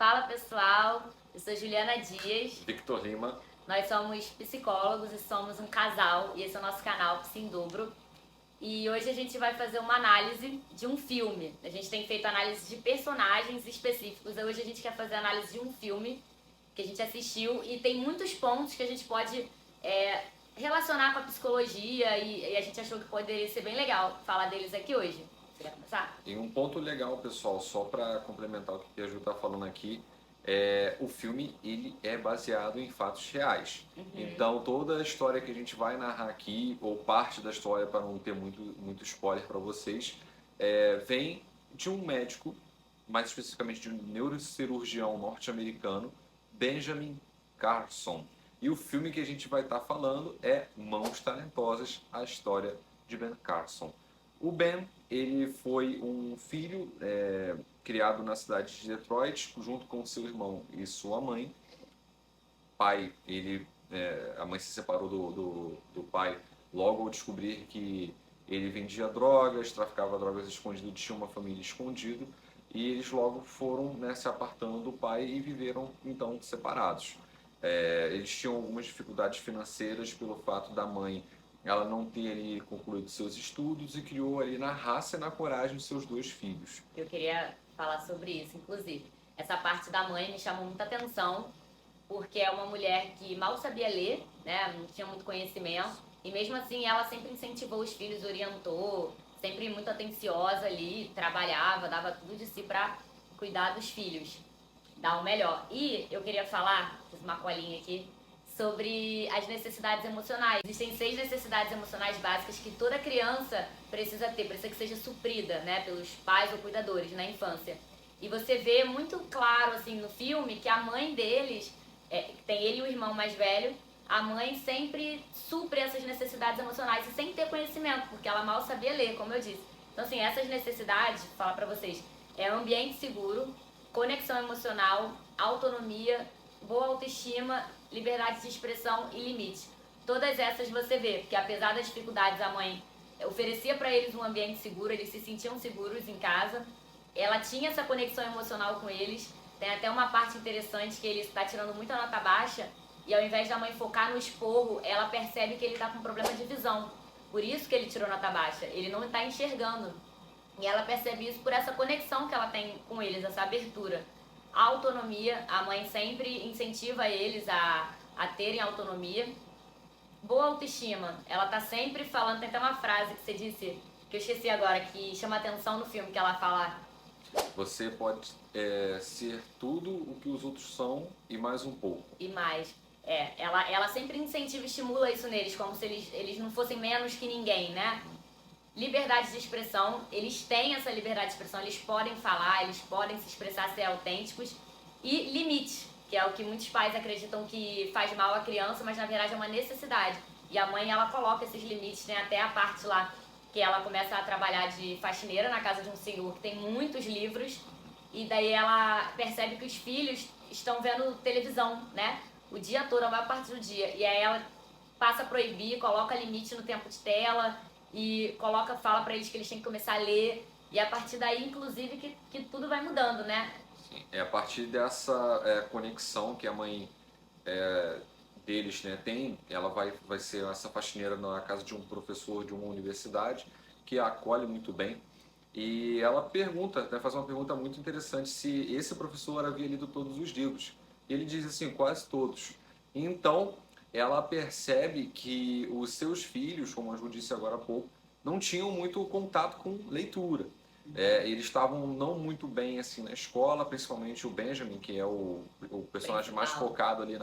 Fala pessoal, eu sou Juliana Dias, Victor Lima. nós somos psicólogos e somos um casal e esse é o nosso canal Psi em Dobro. E hoje a gente vai fazer uma análise de um filme. A gente tem feito análise de personagens específicos, hoje a gente quer fazer análise de um filme que a gente assistiu e tem muitos pontos que a gente pode relacionar com a psicologia e a gente achou que poderia ser bem legal falar deles aqui hoje. Você quer começar? E um ponto legal, pessoal, só para complementar o que a Ju está falando aqui, o filme ele é baseado em fatos reais. Então toda a história que a gente vai narrar aqui, ou parte da história para não ter muito spoiler para vocês, vem de um médico, mais especificamente de um neurocirurgião norte-americano, Benjamin Carson. E o filme que a gente vai estar falando é Mãos Talentosas, a história de Ben Carson. O Ben, ele foi um filho criado na cidade de Detroit, junto com seu irmão e sua mãe. Pai, a mãe se separou do pai logo ao descobrir que ele vendia drogas, traficava drogas escondido, tinha uma família escondida, e eles logo foram se apartando do pai e viveram então separados. Eles tinham algumas dificuldades financeiras pelo fato da mãe ela não ter ali concluído seus estudos e criou ali na raça e na coragem os seus dois filhos. Eu queria falar sobre isso, inclusive. Essa parte da mãe me chamou muita atenção, porque é uma mulher que mal sabia ler, né? Não tinha muito conhecimento, e mesmo assim ela sempre incentivou os filhos, orientou, sempre muito atenciosa ali, trabalhava, dava tudo de si para cuidar dos filhos, dar o melhor. E eu queria falar, fiz uma colinha aqui, sobre as necessidades emocionais. Existem 6 necessidades emocionais básicas que toda criança precisa ter, precisa que seja suprida, né, pelos pais ou cuidadores na infância. E você vê muito claro, assim, no filme, que a mãe deles, tem ele e o irmão mais velho, a mãe sempre supre essas necessidades emocionais e sem ter conhecimento, porque ela mal sabia ler, como eu disse. Então, assim, essas necessidades, vou falar pra vocês, ambiente seguro, conexão emocional, autonomia, boa autoestima, liberdade de expressão e limite. Todas essas você vê, porque apesar das dificuldades, a mãe oferecia para eles um ambiente seguro, eles se sentiam seguros em casa, ela tinha essa conexão emocional com eles. Tem até uma parte interessante que ele está tirando muita nota baixa e ao invés da mãe focar no esporro, ela percebe que ele está com problema de visão. Por isso que ele tirou nota baixa, ele não está enxergando. E ela percebe isso por essa conexão que ela tem com eles, essa abertura. A autonomia, a mãe sempre incentiva eles a terem autonomia. Boa autoestima, ela tá sempre falando, tem até uma frase que você disse, que eu esqueci agora, que chama atenção no filme, que ela fala... Você pode ser tudo o que os outros são e mais um pouco. E mais. Ela sempre incentiva e estimula isso neles, como se eles não fossem menos que ninguém, né? Liberdade de expressão, eles têm essa liberdade de expressão, eles podem falar, eles podem se expressar, ser autênticos. E limite, que é o que muitos pais acreditam que faz mal à criança, mas na verdade é uma necessidade. E a mãe, ela coloca esses limites, tem até a parte lá que ela começa a trabalhar de faxineira na casa de um senhor que tem muitos livros, e daí ela percebe que os filhos estão vendo televisão, né? O dia todo, a maior parte do dia. E aí ela passa a proibir, coloca limite no tempo de tela e fala pra eles que eles têm que começar a ler. E a partir daí, inclusive, que tudo vai mudando, né? Sim, é a partir dessa conexão que a mãe deles tem, ela vai ser essa faxineira na casa de um professor de uma universidade que a acolhe muito bem. E ela pergunta, faz uma pergunta muito interessante se esse professor havia lido todos os livros. E ele diz assim, quase todos. Então, ela percebe que os seus filhos, como a Ju disse agora há pouco, não tinham muito contato com leitura. Eles estavam não muito bem assim na escola, principalmente o Benjamin, que é o personagem mais focado ali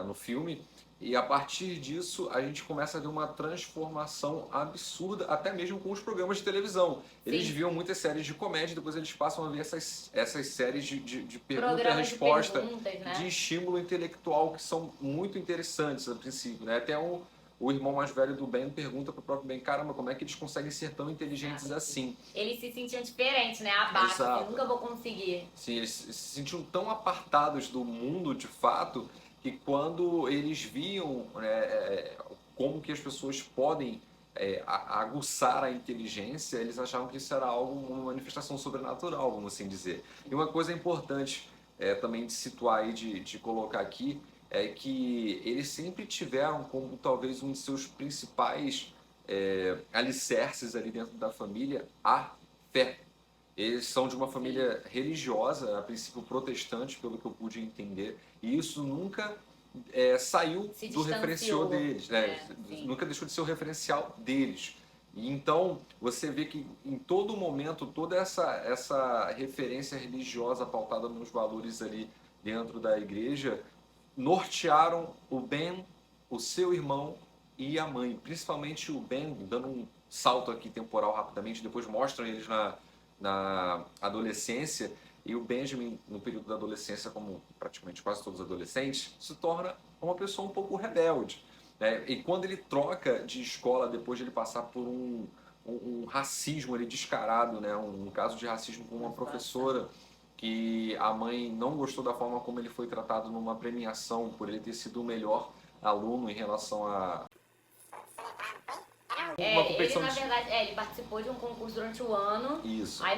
no filme. E a partir disso a gente começa a ver uma transformação absurda, até mesmo com os programas de televisão. Eles viam muitas séries de comédia, depois eles passam a ver essas séries de pergunta e resposta, né? de estímulo intelectual, que são muito interessantes a princípio. Né? Até o irmão mais velho do Ben pergunta pro próprio Ben, caramba, como é que eles conseguem ser tão inteligentes assim? Eles se sentiam diferentes, né? Abaixo, eu nunca vou conseguir. Sim, eles se sentiam tão apartados do mundo, de fato, que quando eles viam como que as pessoas podem aguçar a inteligência, eles achavam que isso era algo, uma manifestação sobrenatural, vamos assim dizer. E uma coisa importante também de situar e de colocar aqui, é que eles sempre tiveram como talvez um de seus principais alicerces ali dentro da família a fé. Eles são de uma família religiosa, a princípio protestante, pelo que eu pude entender, e isso nunca saiu Se do referencial distanciou. deles, né? Nunca deixou de ser o referencial deles. E então você vê que em todo momento, toda essa referência religiosa pautada nos valores ali dentro da igreja, nortearam o Ben, o seu irmão e a mãe. Principalmente o Ben, dando um salto aqui temporal rapidamente, depois mostram eles na adolescência, e o Benjamin, no período da adolescência, como praticamente quase todos os adolescentes, se torna uma pessoa um pouco rebelde. Né? E quando ele troca de escola, depois de ele passar por um racismo ali descarado, né? Um caso de racismo com uma professora, que a mãe não gostou da forma como ele foi tratado numa premiação por ele ter sido o melhor aluno em relação a uma Ele, competição na verdade, ele participou de um concurso durante o ano. Isso. Aí,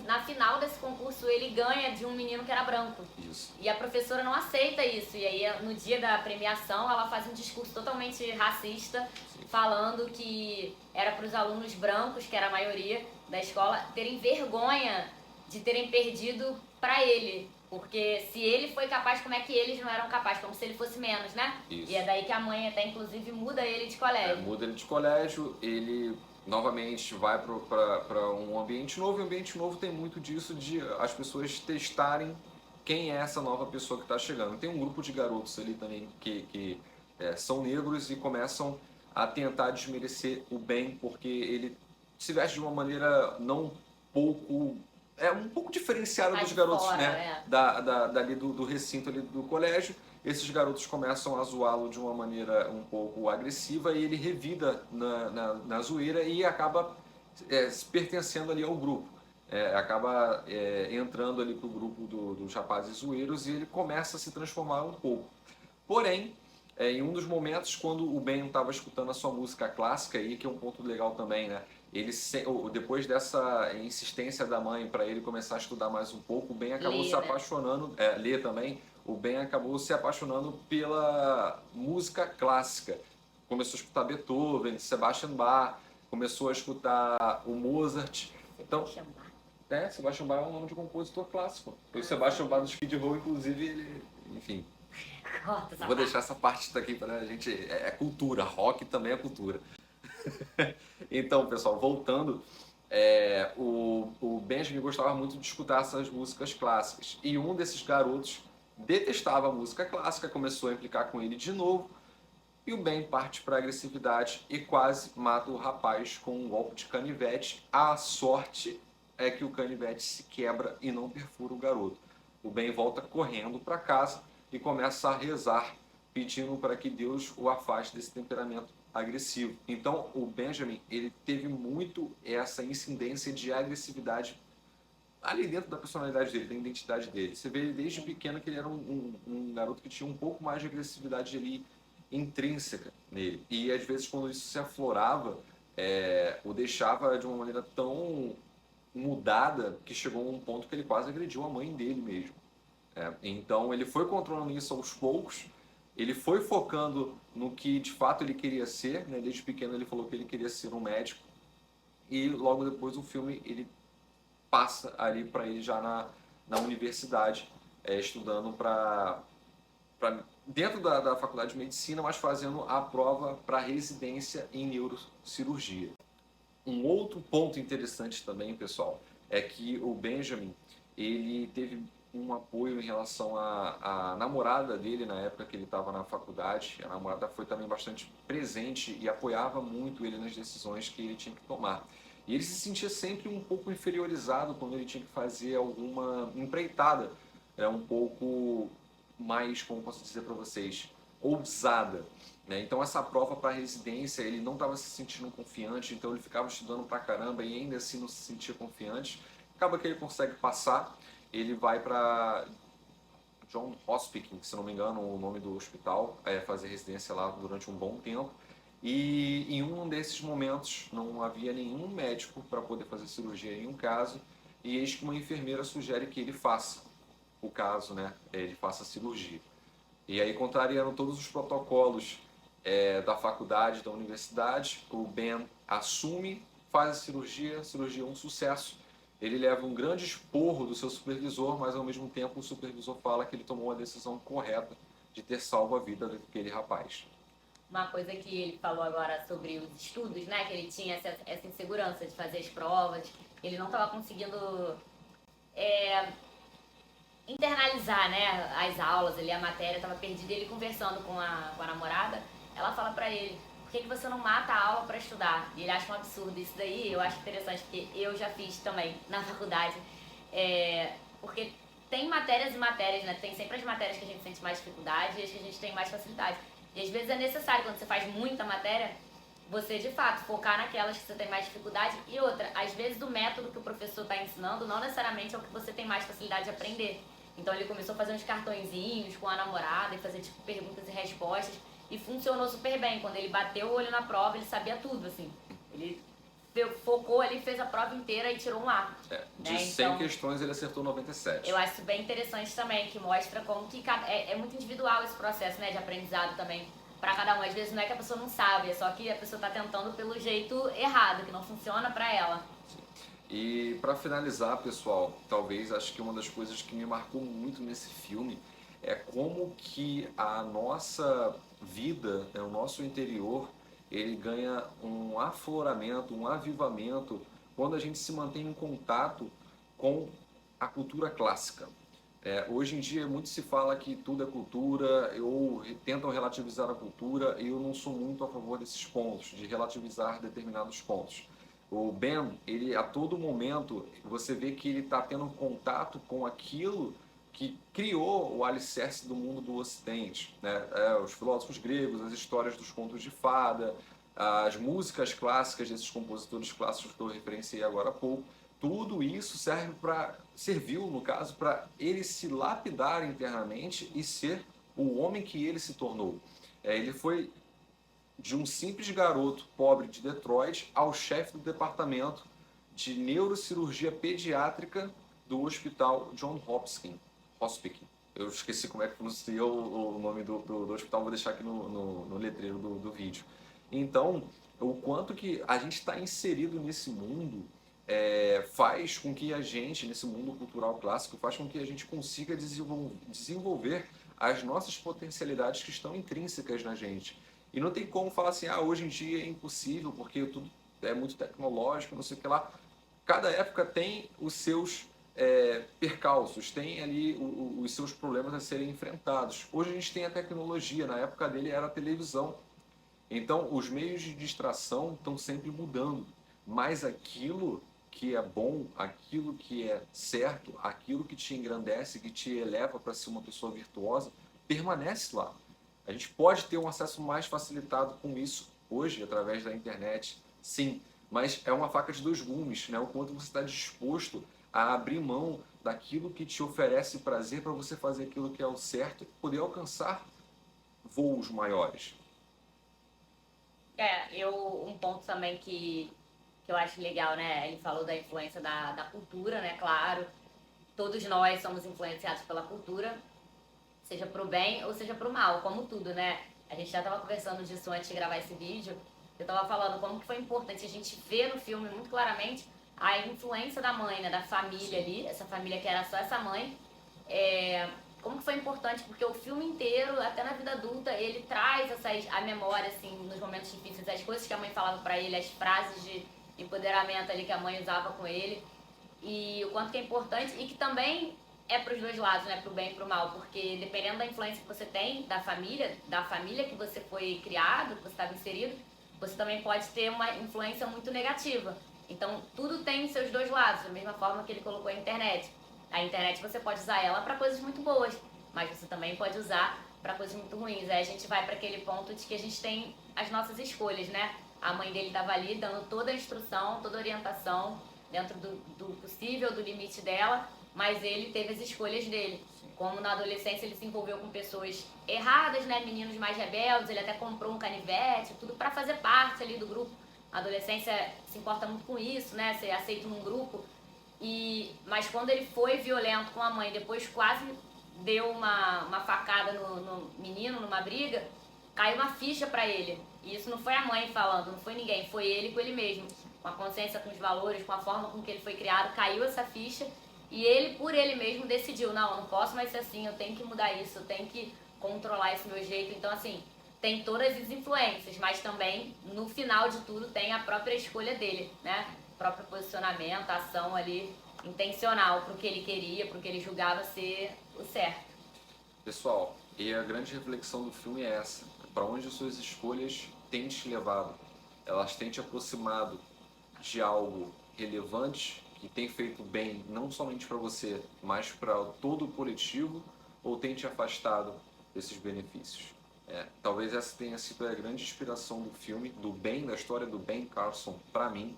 na final desse concurso, ele ganha de um menino que era branco. Isso. E a professora não aceita isso. E aí, no dia da premiação, ela faz um discurso totalmente racista, falando que era para os alunos brancos, que era a maioria da escola, terem vergonha de terem perdido para ele. Porque se ele foi capaz, como é que eles não eram capazes? Como se ele fosse menos, né? Isso. E é daí que a mãe até, inclusive, muda ele de colégio. Muda ele de colégio, ele novamente vai para um ambiente novo, e o ambiente novo tem muito disso de as pessoas testarem quem é essa nova pessoa que está chegando. Tem um grupo de garotos ali também que são negros e começam a tentar desmerecer o Ben, porque ele se veste de uma maneira não pouco... um pouco diferenciada dos garotos, fora, né? Dali do recinto ali do colégio. Esses garotos começam a zoá-lo de uma maneira um pouco agressiva e ele revida na zoeira e acaba pertencendo ali ao grupo. Acaba entrando ali pro grupo dos rapazes zoeiros e ele começa a se transformar um pouco. Porém, em um dos momentos, quando o Ben estava escutando a sua música clássica, e que é um ponto legal também, né? Ele, depois dessa insistência da mãe para ele começar a estudar mais um pouco, o Ben acabou se apaixonando, ler também, o Ben acabou se apaixonando pela música clássica. Começou a escutar Beethoven, Sebastian Bach, começou a escutar o Mozart. Então, Sebastian Bach é um nome de compositor clássico. O Sebastian Bach do Skid Row, inclusive, ele, enfim... Vou deixar essa parte daqui pra gente. É cultura, rock também é cultura. Então, pessoal, voltando, o Benjamin gostava muito de escutar essas músicas clássicas. E um desses garotos detestava a música clássica, começou a implicar com ele de novo. E o Ben parte para a agressividade e quase mata o rapaz com um golpe de canivete. A sorte é que o canivete se quebra e não perfura o garoto. O Ben volta correndo para casa e começa a rezar, pedindo para que Deus o afaste desse temperamento agressivo. Então, o Benjamin, ele teve muito essa incidência de agressividade ali dentro da personalidade dele, da identidade dele. Você vê ele desde pequeno que ele era um garoto que tinha um pouco mais de agressividade ali intrínseca nele. E às vezes quando isso se aflorava, o deixava de uma maneira tão mudada que chegou a um ponto que ele quase agrediu a mãe dele mesmo. Então ele foi controlando isso aos poucos, ele foi focando no que de fato ele queria ser, né? Desde pequeno ele falou que ele queria ser um médico, e logo depois o filme ele passa ali para ele já na universidade, estudando para dentro da faculdade de medicina, mas fazendo a prova para residência em neurocirurgia. Um outro ponto interessante também, pessoal, é que o Benjamin, ele teve um apoio em relação à namorada dele na época que ele estava na faculdade. A namorada foi também bastante presente e apoiava muito ele nas decisões que ele tinha que tomar. E ele se sentia sempre um pouco inferiorizado quando ele tinha que fazer alguma empreitada, um pouco mais, como posso dizer para vocês, ousada. Né? Então essa prova para residência, ele não estava se sentindo confiante, então ele ficava estudando pra caramba e ainda assim não se sentia confiante. Acaba que ele consegue passar, ele vai para John Hopkins, se não me engano, o nome do hospital, fazer residência lá durante um bom tempo. E em um desses momentos não havia nenhum médico para poder fazer cirurgia em um caso, e eis que uma enfermeira sugere que ele faça o caso, né, ele faça a cirurgia. E aí, contrariando todos os protocolos da faculdade, da universidade, o Ben assume, faz a cirurgia é um sucesso. Ele leva um grande esporro do seu supervisor, mas ao mesmo tempo o supervisor fala que ele tomou a decisão correta de ter salvo a vida daquele rapaz. Uma coisa que ele falou agora sobre os estudos, né? Que ele tinha essa insegurança de fazer as provas, ele não estava conseguindo internalizar, né, as aulas ali, a matéria, estava perdida. Ele conversando com a namorada, ela fala pra ele: por que você não mata a aula pra estudar? E ele acha um absurdo. Isso daí eu acho interessante, porque eu já fiz também na faculdade. Porque tem matérias e matérias, né? Tem sempre as matérias que a gente sente mais dificuldade e as que a gente tem mais facilidade. E às vezes é necessário, quando você faz muita matéria, você de fato focar naquelas que você tem mais dificuldade. E outra, às vezes o método que o professor está ensinando não necessariamente é o que você tem mais facilidade de aprender. Então ele começou a fazer uns cartõezinhos com a namorada e fazer tipo perguntas e respostas, e funcionou super bem. Quando ele bateu o olho na prova, ele sabia tudo, assim. Ele focou ali, fez a prova inteira e tirou um A. De 100 questões ele acertou 97. Eu acho isso bem interessante também, que mostra como que é muito individual esse processo, né, de aprendizado também para cada um. Às vezes não é que a pessoa não sabe, é só que a pessoa está tentando pelo jeito errado, que não funciona para ela. Sim. E para finalizar, pessoal, talvez acho que uma das coisas que me marcou muito nesse filme é como que a nossa vida, o nosso interior, ele ganha um afloramento, um avivamento quando a gente se mantém em contato com a cultura clássica. Hoje em dia muito se fala que tudo é cultura, ou tentam relativizar a cultura, e eu não sou muito a favor desses pontos, de relativizar determinados pontos. O Ben, ele a todo momento, você vê que ele está tendo contato com aquilo que criou o alicerce do mundo do Ocidente, né? Os filósofos gregos, as histórias dos contos de fada, as músicas clássicas desses compositores clássicos que eu referenciei agora há pouco. Tudo isso serviu, no caso, para ele se lapidar internamente e ser o homem que ele se tornou. Ele foi de um simples garoto pobre de Detroit ao chefe do departamento de neurocirurgia pediátrica do hospital John Hopkins. Eu esqueci como é que pronuncia o nome do hospital, vou deixar aqui no letreiro do vídeo. Então, o quanto que a gente está inserido nesse mundo faz com que a gente, nesse mundo cultural clássico, faz com que a gente consiga desenvolver as nossas potencialidades que estão intrínsecas na gente. E não tem como falar assim, hoje em dia é impossível, porque tudo é muito tecnológico, não sei o que lá. Cada época tem os seus percalços, tem ali os seus problemas a serem enfrentados. Hoje a gente tem a tecnologia, na época dele era a televisão. Então, os meios de distração estão sempre mudando, mas aquilo que é bom, aquilo que é certo, aquilo que te engrandece, que te eleva para ser uma pessoa virtuosa, permanece lá. A gente pode ter um acesso mais facilitado com isso hoje, através da internet, sim, mas é uma faca de dois gumes, né? O quanto você está disposto a abrir mão daquilo que te oferece prazer para você fazer aquilo que é o certo e poder alcançar voos maiores. Um ponto também que eu acho legal, né? Ele falou da influência da cultura, né? Claro, todos nós somos influenciados pela cultura, seja pro bem ou seja pro mal, como tudo, né? A gente já estava conversando disso antes de gravar esse vídeo. Eu estava falando como que foi importante a gente ver no filme muito claramente a influência da mãe, né? Da família ali, essa família que era só essa mãe. Como que foi importante, porque o filme inteiro, até na vida adulta, ele traz a memória, assim, nos momentos difíceis, as coisas que a mãe falava pra ele, as frases de empoderamento ali que a mãe usava com ele, e o quanto que é importante, e que também é pros dois lados, né, pro bem e pro mal, porque dependendo da influência que você tem, da família que você foi criado, que você estava inserido, você também pode ter uma influência muito negativa. Então, tudo tem seus dois lados, da mesma forma que ele colocou a internet. A internet você pode usar ela para coisas muito boas, mas você também pode usar para coisas muito ruins. Aí a gente vai para aquele ponto de que a gente tem as nossas escolhas, né? A mãe dele estava ali dando toda a instrução, toda a orientação, dentro do possível, do limite dela, mas ele teve as escolhas dele. Como na adolescência ele se envolveu com pessoas erradas, né? Meninos mais rebeldes, ele até comprou um canivete, tudo para fazer parte ali do grupo. A adolescência se importa muito com isso, né? Ser aceito num grupo. Mas quando ele foi violento com a mãe, depois quase deu uma facada no menino, numa briga, caiu uma ficha pra ele. E isso não foi a mãe falando, não foi ninguém, foi ele com ele mesmo. Com a consciência, com os valores, com a forma com que ele foi criado, caiu essa ficha. E ele, por ele mesmo, decidiu, não, eu não posso mais ser assim, eu tenho que mudar isso, eu tenho que controlar esse meu jeito. Então, assim, tem todas as influências, mas também, no final de tudo, tem a própria escolha dele, né? O próprio posicionamento, a ação ali intencional pro que ele queria, pro que ele julgava ser o certo. Pessoal, e a grande reflexão do filme é essa: para onde as suas escolhas têm te levado? Elas têm te aproximado de algo relevante que tem feito bem não somente para você, mas para todo o coletivo, ou tem te afastado desses benefícios? Talvez essa tenha sido a grande inspiração do filme, do Ben, da história do Ben Carson, para mim,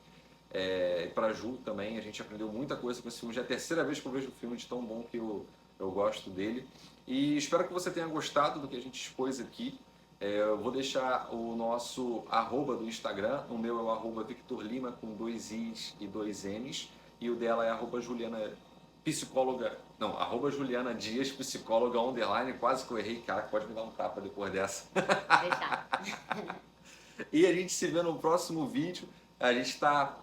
e para Ju também. A gente aprendeu muita coisa com esse filme. Já é a terceira vez que eu vejo o filme, de tão bom que eu gosto dele. E espero que você tenha gostado do que a gente expôs aqui. Eu vou deixar o nosso arroba do Instagram. O meu é o arroba Victor Lima com 2 I's e 2 N's. E o dela é arroba Juliana Psicóloga. Não, arroba Juliana Dias, psicóloga underline. Quase que eu errei, cara. Pode me dar um tapa depois dessa. Deixar. E a gente se vê no próximo vídeo. A gente está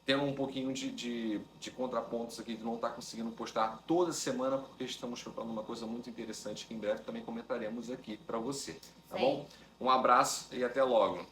tendo um pouquinho de contrapontos aqui, de não estar conseguindo postar toda semana, porque estamos preparando uma coisa muito interessante que em breve também comentaremos aqui para você. Tá bom? Um abraço e até logo.